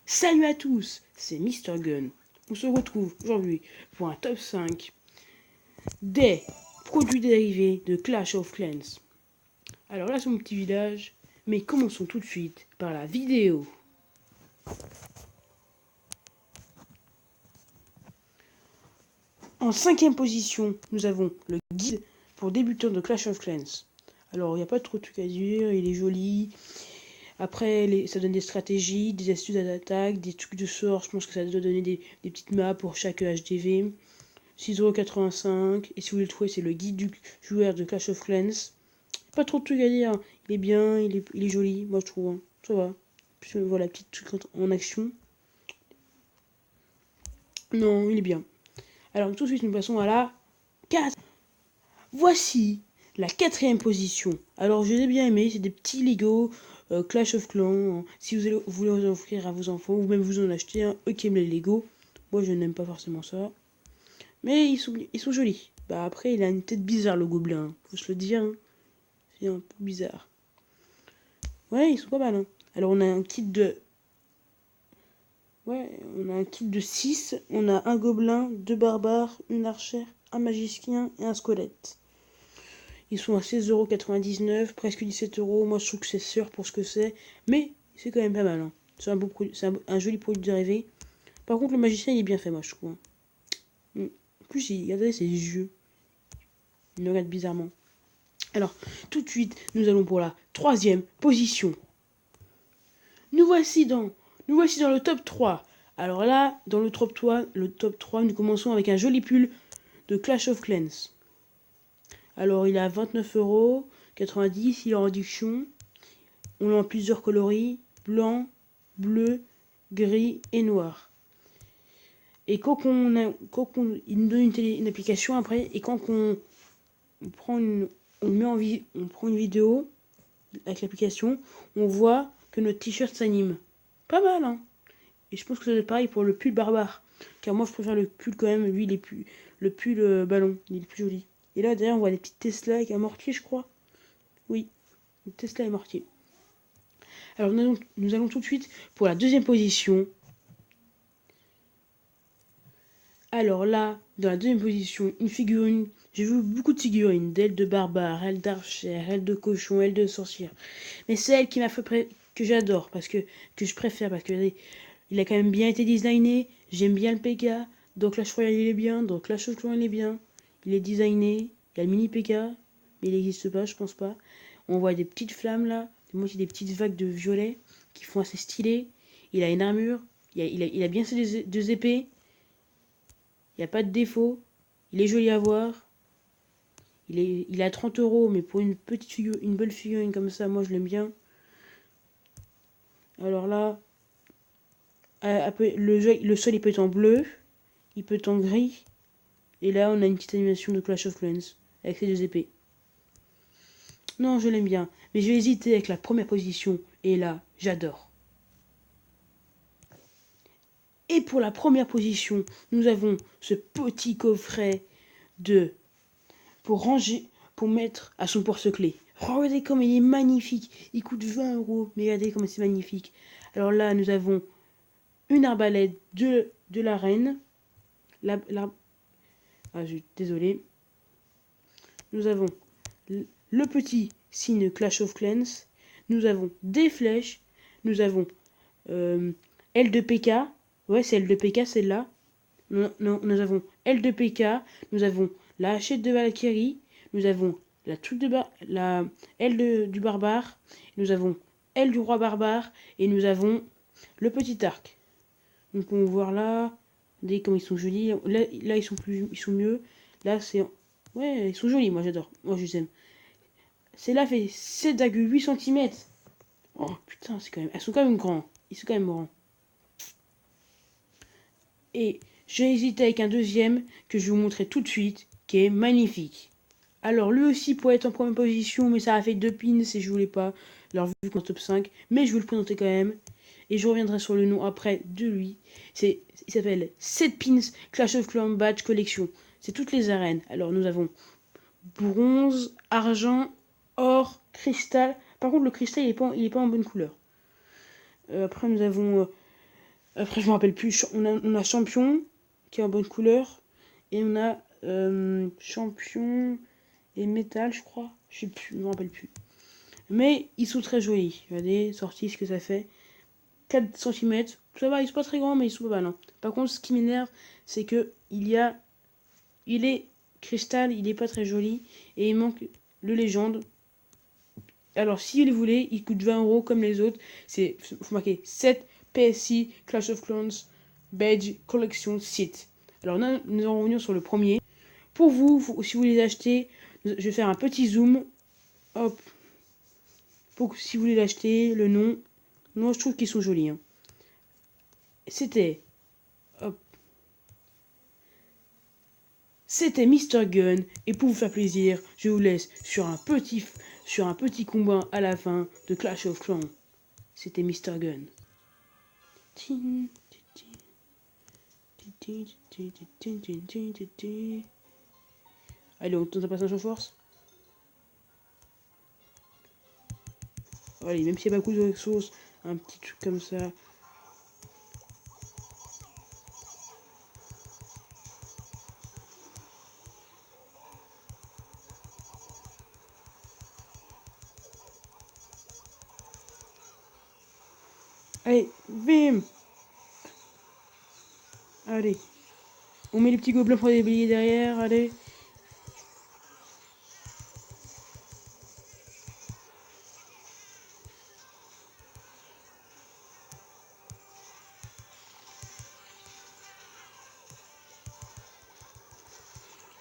Salut à tous, c'est Mr. Gun. On se retrouve aujourd'hui pour un top 5 des produits dérivés de Clash of Clans. Alors là c'est mon petit village, mais commençons tout de suite par la vidéo. En 5e position, nous avons le guide pour débutants de Clash of Clans. Alors il n'y a pas trop de trucs à dire, il est joli. Après, ça donne des stratégies, des astuces d'attaque, des trucs de sort. Je pense que ça doit donner des petites maps pour chaque HDV. 6,85€. Et si vous voulez le trouver, c'est le guide du joueur de Clash of Clans. Pas trop de trucs à dire. Il est bien, il est joli, moi je trouve. Hein. Ça va. Puis voilà, petite truc en action. Non, il est bien. Alors tout de suite, nous passons à la 4. Voici la 4e position. Alors je l'ai bien aimé, c'est des petits Lego Clash of Clans. Si vous voulez en offrir à vos enfants, ou même vous en acheter un, eux qui aiment les Lego. Moi je n'aime pas forcément ça. Mais ils sont jolis. Bah après il a une tête bizarre le gobelin, faut se le dire. Hein. C'est un peu bizarre. Ouais, ils sont pas mal. Hein. Alors on a un kit de... Ouais, on a un kit de 6. On a un gobelin, 2 barbares, une archère, un magicien et un squelette. Ils sont à 16,99€, presque 17€. Moi, je trouve que c'est sûr pour ce que c'est. Mais c'est quand même pas mal. Hein. C'est un, un joli produit dérivé. Par contre, le magicien, il est bien fait, moi, je trouve. Hein. En plus, regardez ses yeux. Il me regarde bizarrement. Alors, tout de suite, nous allons pour la 3e position. Nous voici dans le top 3. Alors là, dans le top 3, nous commençons avec un joli pull de Clash of Clans. Alors, il est à 29,90€, il est en réduction. On l'a en plusieurs coloris, blanc, bleu, gris et noir. Et il nous donne une application après, et quand on prend une vidéo avec l'application, on voit que notre t-shirt s'anime. Pas mal, hein. Et je pense que c'est pareil pour le pull barbare. Car moi, je préfère le pull quand même. Lui, le pull ballon. Il est plus joli. Et là, derrière, on voit des petites Tesla avec un mortier, je crois. Oui, une Tesla et mortier. Alors, nous allons tout de suite pour la 2e position. Alors là, dans la 2e position, une figurine. J'ai vu beaucoup de figurines. D'ailes de barbare, ailes d'archère, ailes de cochon, ailes de sorcière. Mais c'est elle qui m'a fait que j'adore. Que je préfère. Parce que il a quand même bien été designé. J'aime bien le PK. Donc Clash Royale il est bien. Donc Clash of Clans il est bien. Il est designé. Il y a le mini PK. Mais il n'existe pas, je pense pas. On voit des petites flammes là. Moi aussi des petites vagues de violet qui font assez stylé. Il a une armure. Il a bien ses 2 épées. Il n'y a pas de défaut. Il est joli à voir. Il est à 30€. Mais pour une petite figure, une belle figurine comme ça, moi je l'aime bien. Alors là, le sol il peut être en bleu, il peut être en gris, et là on a une petite animation de Clash of Clans avec ses 2 épées. Non, je l'aime bien, mais je vais hésiter avec la première position, et là, j'adore. Et pour la première position, nous avons ce petit coffret pour mettre à son porte-clés. Regardez comme il est magnifique, il coûte 20€, mais regardez comme c'est magnifique. Alors là, nous avons une arbalète de la reine. Désolé. Nous avons le petit signe Clash of Clans. Nous avons des flèches. Nous avons L2PK. Ouais, c'est L2PK, celle-là. Nous avons L2PK. Nous avons la hachette de Valkyrie. Nous avons la L du barbare. Nous avons L du roi barbare. Et nous avons le petit arc. Donc on va voir là. Regardez comme ils sont jolis. Là ils sont mieux. Là c'est... Ouais, ils sont jolis, moi j'adore. Moi je les aime. Celle-là fait 7,8 cm. Oh putain, c'est quand même... Elles sont quand même grands. Ils sont quand même grands. Et j'ai hésité avec un deuxième que je vais vous montrer tout de suite, qui est magnifique. Alors lui aussi pourrait être en première position, mais ça a fait 2 pins et je voulais pas. Alors vu qu'on est top 5, mais je vais le présenter quand même. Et je reviendrai sur le nom après de lui. Il s'appelle 7 pins Clash of Clans Badge Collection. C'est toutes les arènes. Alors nous avons bronze, argent, or, cristal. Par contre le cristal il est pas en bonne couleur. Après, nous avons... après, je me rappelle plus. On a champion, qui est en bonne couleur. Et on a champion et métal, je crois. Je sais plus, je me rappelle plus. Mais ils sont très jolis. Regardez, sortie, ce que ça fait. 4 cm. Ça va, ils sont pas très grands, mais ils sont pas mal. Hein. Par contre, ce qui m'énerve, c'est que il est cristal, il est pas très joli. Et il manque le légende. Alors, si vous voulez, il coûte 20 € comme les autres. C'est, faut marquer 7 PSI Clash of Clans Badge Collection Site. Alors, nous allons revenir sur le premier. Pour vous, si vous les achetez, je vais faire un petit zoom. Hop. Pour que si vous voulez l'acheter, le nom. Moi, je trouve qu'ils sont jolis. Hein. C'était. Hop. C'était Mr. Gun. Et pour vous faire plaisir, je vous laisse sur un petit combat à la fin de Clash of Clans. C'était Mr. Gun. Allez, on tente un passage en force. Allez, même s'il y a pas beaucoup de ressources, un petit truc comme ça. Allez, bim. Allez. On met les petits gobelins pour déblayer derrière, allez.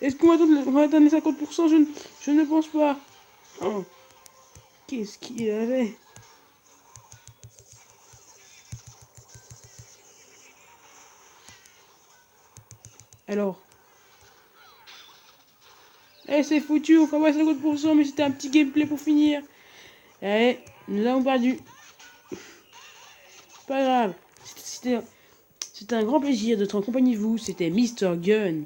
Est-ce qu'on va atteindre les 50%? Je ne pense pas. Oh. Qu'est-ce qu'il y avait? Alors. Eh, c'est foutu, on va voir 50%, mais c'était un petit gameplay pour finir. Eh, nous avons perdu. Pas grave. C'était un grand plaisir d'être en compagnie de vous. C'était Mr. Gun.